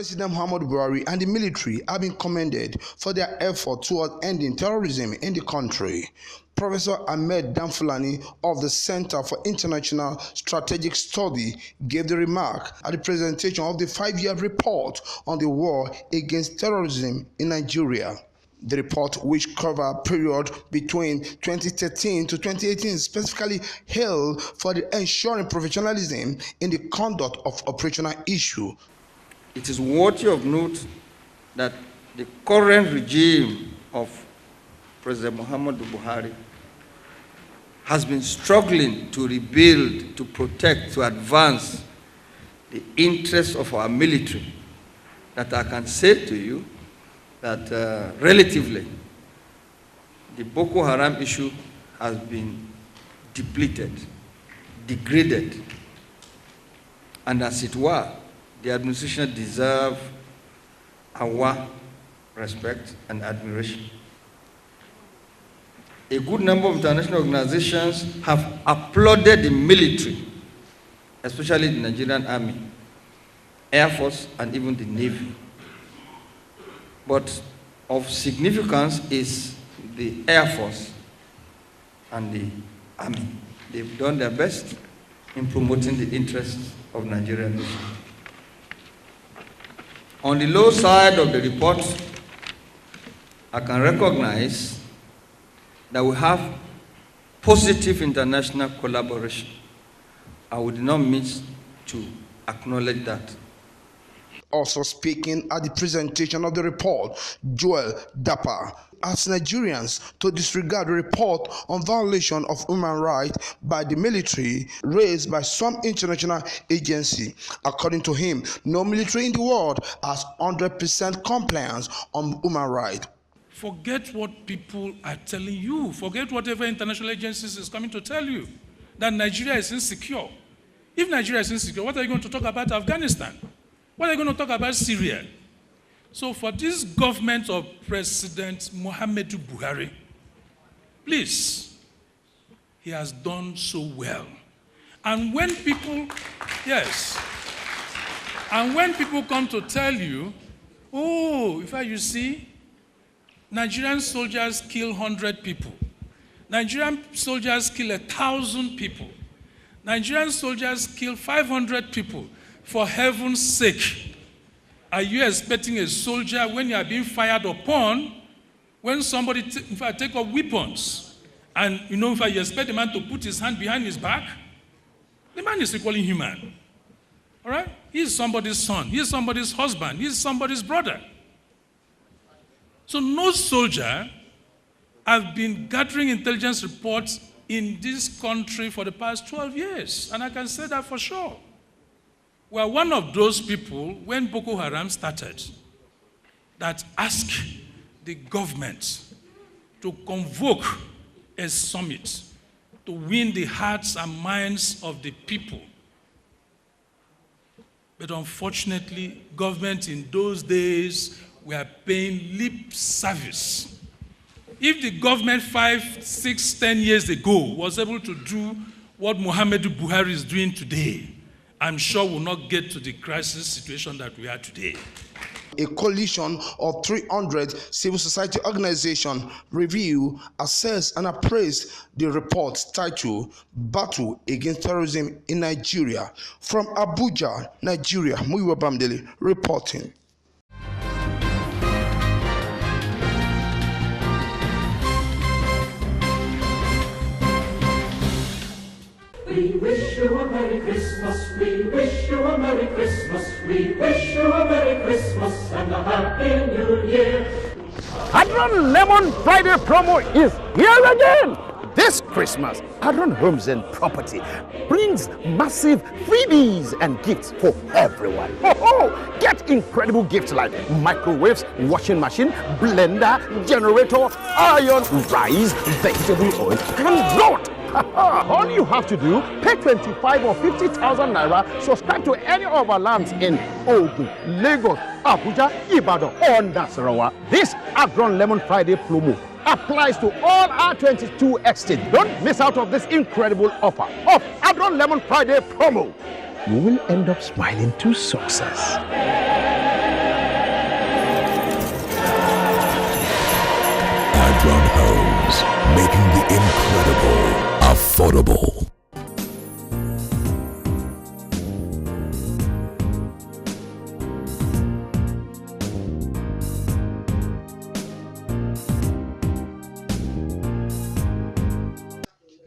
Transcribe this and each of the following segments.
President Muhammadu Buhari and the military have been commended for their effort toward ending terrorism in the country. Professor Ahmed Damfulani of the Center for International Strategic Study gave the remark at the presentation of the 5-year report on the war against terrorism in Nigeria. The report, which covers a period between 2013 to 2018, specifically hailed for the ensuring professionalism in the conduct of operational issues. It is worthy of note that the current regime of President Muhammadu Buhari has been struggling to rebuild, to protect, to advance the interests of our military. That I can say to you that relatively, the Boko Haram issue has been depleted, degraded, and as it were, the administration deserves our respect and admiration. A good number of international organizations have applauded the military, especially the Nigerian Army, Air Force, and even the Navy. But of significance is the Air Force and the Army. They've done their best in promoting the interests of Nigerian nation. On the low side of the report, I can recognize that we have positive international collaboration. I would not miss to acknowledge that. Also speaking at the presentation of the report, Joel Dapper asked Nigerians to disregard the report on violation of human rights by the military raised by some international agency. According to him, no military in the world has 100% compliance on human rights. Forget what people are telling you. Forget whatever international agencies is coming to tell you, that Nigeria is insecure. If Nigeria is insecure, what are you going to talk about Afghanistan? What are you going to talk about Syria? So for this government of President Muhammadu Buhari, please, he has done so well. And when people, yes, and when people come to tell you, oh, in fact, you see, Nigerian soldiers kill 100 people. Nigerian soldiers kill 1,000 people. Nigerian soldiers kill 500 people. For heaven's sake, are you expecting a soldier, when you are being fired upon, when somebody in fact take up weapons, and in fact you expect the man to put his hand behind his back? The man is equally human. All right? He is somebody's son. He is somebody's husband. He is somebody's brother. So no soldier has been gathering intelligence reports in this country for the past 12 years. And I can say that for sure. We are one of those people, when Boko Haram started, that asked the government to convoke a summit to win the hearts and minds of the people. But unfortunately, government in those days were paying lip service. If the government 5, 6, 10 years ago was able to do what Muhammadu Buhari is doing today, I'm sure we'll not get to the crisis situation that we are today. A coalition of 300 civil society organizations review, assess, and appraise the report titled Battle Against Terrorism in Nigeria. From Abuja, Nigeria, Muyiwa Bamdele reporting. We wish you a Merry Christmas, we wish you a Merry Christmas, we wish you a Merry Christmas and a Happy New Year. Adron Lemon Friday promo is here again. This Christmas, Adron Homes and Property brings massive freebies and gifts for everyone. Get incredible gifts like microwaves, washing machine, blender, generator, iron, rice, vegetable oil, and lot. All you have to do, pay 25 or 50,000 naira, subscribe to any of our lamps in Ogun, Lagos, Abuja, Ibadan, or Nasarawa. This Adron Lemon Friday promo applies to all R22 estates. Don't miss out of this incredible offer of Adron Lemon Friday promo. You will end up smiling to success. Run Homes, making the incredible affordable.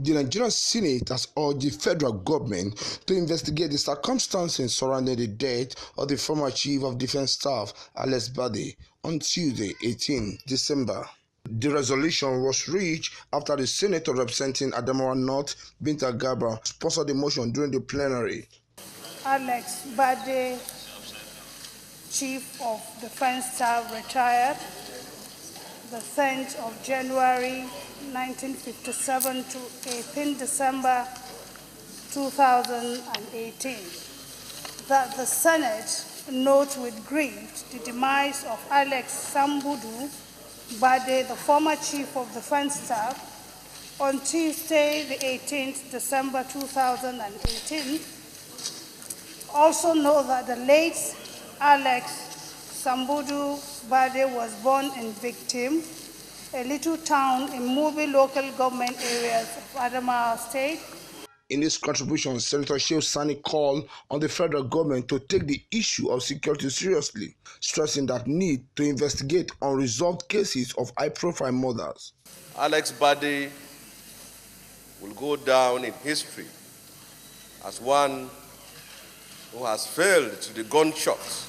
The Nigerian Senate has urged the federal government to investigate the circumstances surrounding the death of the former Chief of Defense Staff, Alex Bade, on Tuesday, 18 December. The resolution was reached after the senator representing Adamawa North, Binta Gabra, sponsored the motion during the plenary. Alex Bade, Chief of Defense Staff, retired the 10th of January 1957 to 18 December 2018. That the Senate note with grief the demise of Alex Sambudu Bade, the former Chief of Defense Staff, on Tuesday, the 18th December 2018. Also know that the late Alex Sambudu Bade was born in Victim, a little town in Mubi local government areas of Adamawa State. In his contribution, Senator Shehu Sani called on the federal government to take the issue of security seriously, stressing that need to investigate unresolved cases of high-profile murders. Alex Bade will go down in history as one who has failed to the gunshots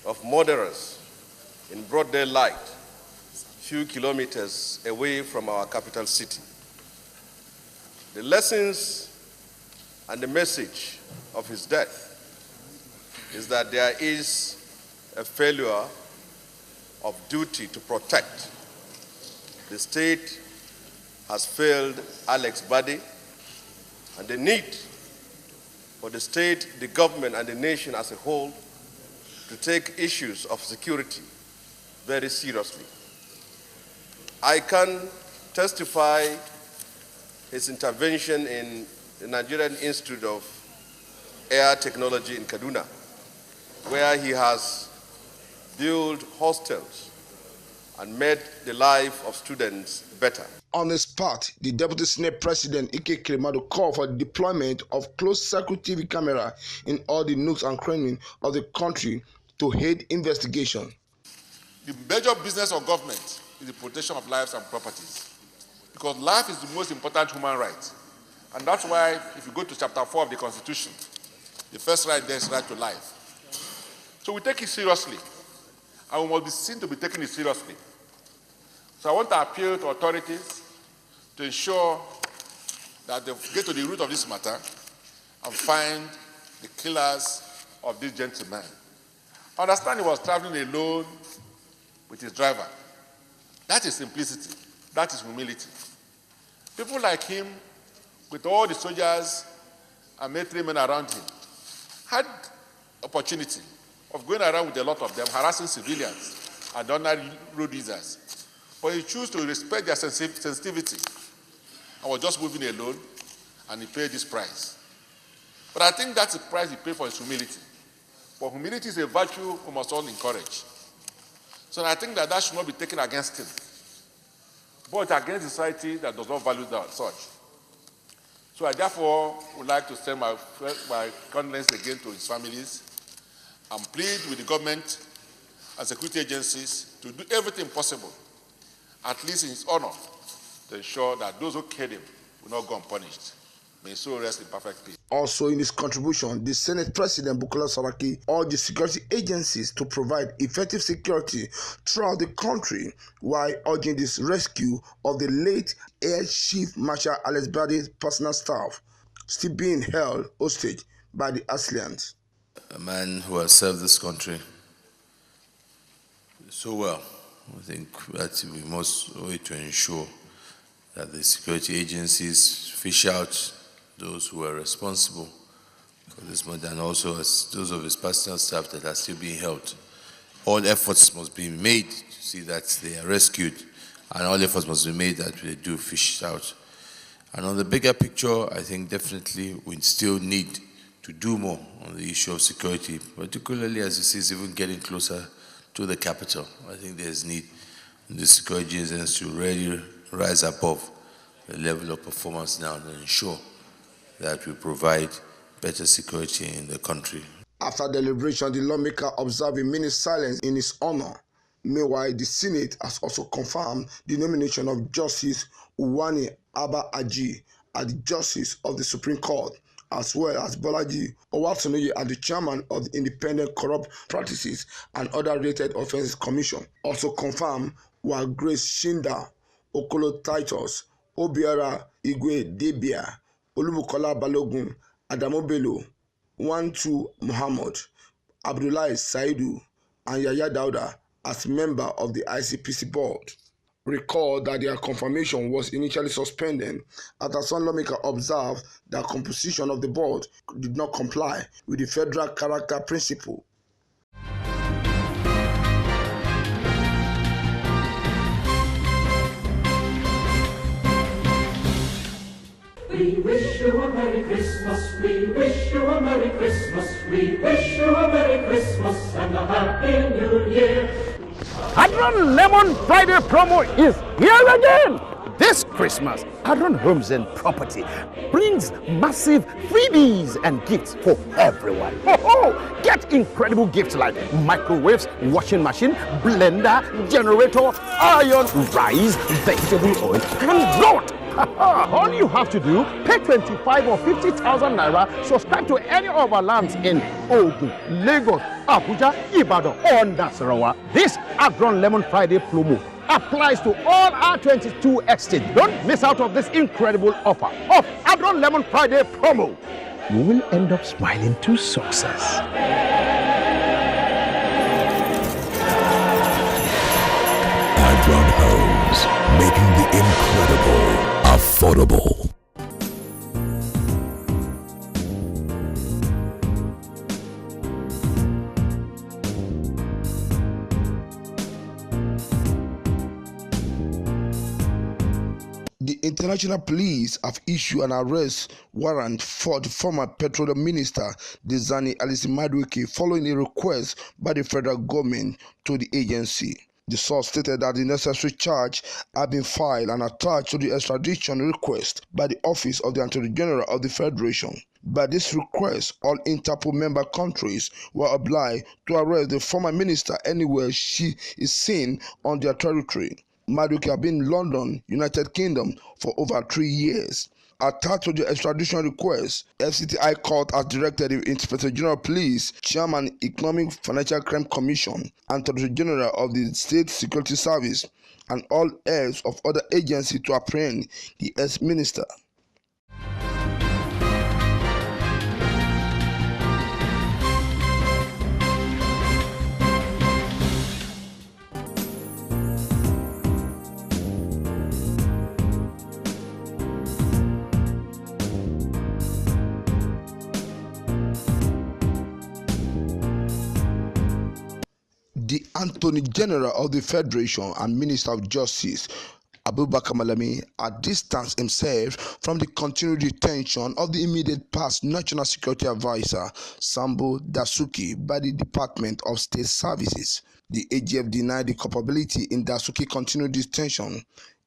of murderers in broad daylight, few kilometers away from our capital city. The lessons and the message of his death is that there is a failure of duty to protect. The state has failed Alex Bade, and the need for the state, the government, and the nation as a whole to take issues of security very seriously. I can testify his intervention in the Nigerian Institute of Air Technology in Kaduna, where he has built hostels and made the life of students better. On his part, the Deputy Senate President Ike Kremadu called for the deployment of closed-circuit TV camera in all the nooks and crannies of the country to aid investigation. The major business of government is the protection of lives and properties, because life is the most important human right. And that's why, if you go to chapter 4 of the Constitution, the first right there is right to life. So we take it seriously, and we must be seen to be taking it seriously. So I want to appeal to authorities to ensure that they get to the root of this matter and find the killers of this gentleman. I understand he was traveling alone with his driver. That is simplicity. That is humility. People like him, with all the soldiers and military men around him, had opportunity of going around with a lot of them, harassing civilians and ordinary road users. But he chose to respect their sensitivity and was just moving alone, and he paid this price. But I think that's the price he paid for his humility. But humility is a virtue we must all encourage. So I think that should not be taken against him, but against society that does not value that such. So I therefore would like to send my condolence again to his families and plead with the government and security agencies to do everything possible, at least in his honor, to ensure that those who killed him will not go unpunished. May his soul rest in perfect peace. Also in his contribution, the Senate President Bukola Saraki urged the security agencies to provide effective security throughout the country while urging this rescue of the late Air Chief Marshal Alex Bade's personal staff, still being held hostage by the assailants. A man who has served this country so well. I think that we must wait to ensure that the security agencies fish out those who are responsible for this matter, and also as those of his personal staff that are still being held. All efforts must be made to see that they are rescued, and all efforts must be made that they do fish out. And on the bigger picture, I think definitely we still need to do more on the issue of security, particularly as you see, it's even getting closer to the capital. I think there's need the security agencies to really rise above the level of performance now and ensure that we provide better security in the country. After deliberation, the lawmaker observed a minute silence in his honor. Meanwhile, the Senate has also confirmed the nomination of Justice Uwani Abba Aji as the Justice of the Supreme Court, as well as Bolaji Owatonoye as the Chairman of the Independent Corrupt Practices and Other Related Offences Commission. Also confirmed were Grace Shinda, Okolo Titus, Obiara Igwe Debia, Olubukola Balogun, Adamu Bello, Wantu Muhammad, Abdullahi Saidu, and Yaya Dauda as member of the ICPC board. Recall that their confirmation was initially suspended after some lawmakers observed that composition of the board did not comply with the federal character principle. We wish you a Merry Christmas, we wish you a Merry Christmas, we wish you a Merry Christmas and a Happy New Year. Adron Lemon Friday promo is here again. This Christmas, Adron Homes and Property brings massive freebies and gifts for everyone. Get incredible gifts like microwaves, washing machine, blender, generator, iron, rice, vegetable oil, and lot. All you have to do, pay 25 or 50,000 naira, subscribe to any of our lands in Ogun, Lagos, Abuja, Ibadan, or Nasarawa. This Adron Lemon Friday promo applies to all our 22 estates. Don't miss out of this incredible offer of Adron Lemon Friday promo. You will end up smiling to success. Adron Homes, making the incredible affordable. The international police have issued an arrest warrant for the former petroleum minister Diezani Alison Madueke following a request by the federal government to the agency. The source stated that the necessary charge had been filed and attached to the extradition request by the Office of the Attorney General of the Federation. By this request, all Interpol member countries were obliged to arrest the former minister anywhere she is seen on their territory. Madueke has been in London, United Kingdom, for over 3 years. Attached to the extradition request, FCT High Court has directed the Inspector General of Police, Chairman Economic Financial Crime Commission, and Secretary General of the State Security Service, and all heads of other agencies to apprehend the ex-minister. The Attorney General of the Federation and Minister of Justice, Abubakar Malami, has distanced himself from the continued detention of the immediate past National Security Advisor, Sambo Dasuki, by the Department of State Services. The AGF denied the culpability in Dasuki's continued detention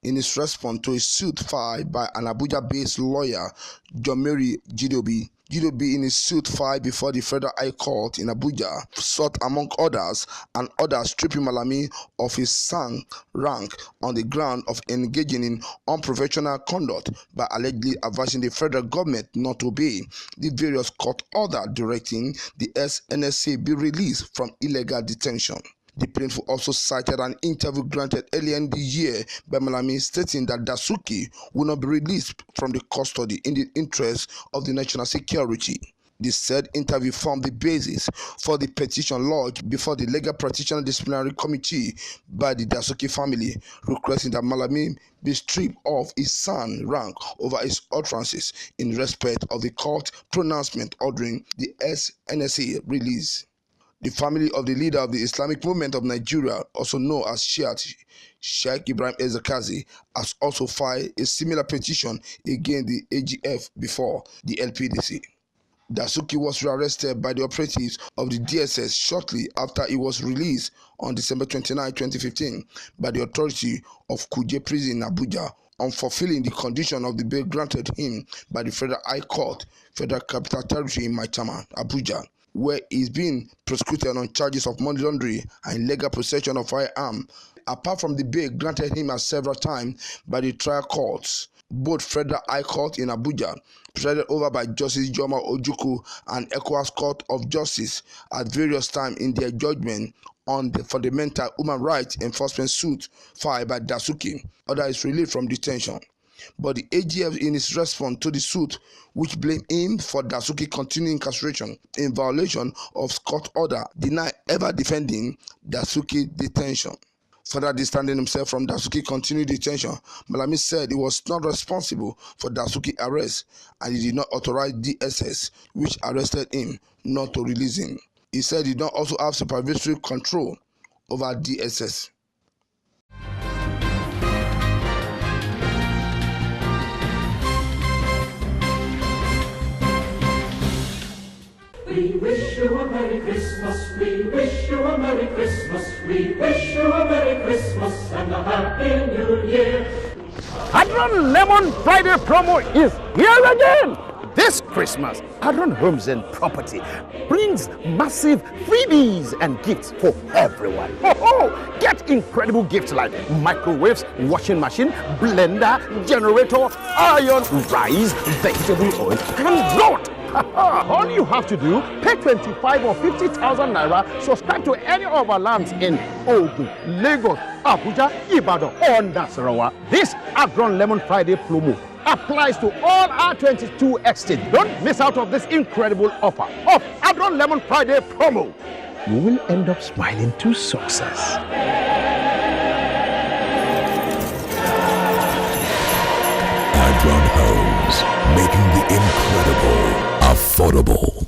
in its response to a suit filed by an Abuja-based lawyer, Jomeri Jidobi. Jidobi, in his suit filed before the Federal High Court in Abuja, sought, among others, an order stripping Malami of his SAN rank on the ground of engaging in unprofessional conduct by allegedly advising the federal government not to obey the various court orders directing the NSA be released from illegal detention. The plaintiff also cited an interview granted earlier in the year by Malami stating that Dasuki will not be released from the custody in the interest of the national security. The said interview formed the basis for the petition lodged before the Legal Practitioner Disciplinary Committee by the Dasuki family, requesting that Malami be stripped of his SAN rank over his utterances in respect of the court pronouncement ordering the NSA release. The family of the leader of the Islamic Movement of Nigeria, also known as Shiite, Sheikh Ibrahim Ezekazi, has also filed a similar petition against the AGF before the LPDC. Dasuki was rearrested by the operatives of the DSS shortly after he was released on December 29, 2015 by the authority of Kuje Prison in Abuja on fulfilling the condition of the bail granted him by the Federal High Court, Federal Capital Territory in Maitama, Abuja, where he is being prosecuted on charges of money laundering and illegal possession of firearm. Apart from the bail granted him at several times by the trial courts, both Federal High Court in Abuja, presided over by Justice Joma Ojukwu, and ECOWAS Court of Justice at various times in their judgment on the fundamental human rights enforcement suit filed by Dasuki, ordered his release from detention. But the AGF, in its response to the suit, which blamed him for Dasuki continuing incarceration in violation of court order, denied ever defending Dasuki detention. Further distancing himself from Dasuki continued detention, Malami said he was not responsible for Dasuki arrest and he did not authorize DSS, which arrested him, not to release him. He said he did not also have supervisory control over DSS. We wish you a Merry Christmas, we wish you a Merry Christmas, we wish you a Merry Christmas and a Happy New Year. Adron Lemon Friday promo is here again. This Christmas, Adron Homes and Property brings massive freebies and gifts for everyone. Get incredible gifts like microwaves, washing machine, blender, generator, iron, rice, vegetable oil, and lot. All you have to do, pay 25 or 50,000 naira, subscribe to any of our lands in Ogun, Lagos, Abuja, Ibadan, or Nasarawa. This Adron Lemon Friday promo applies to all our 22 estates. Don't miss out on this incredible offer of Adron Lemon Friday promo. You will end up smiling to success. Adron Homes, making the incredible affordable.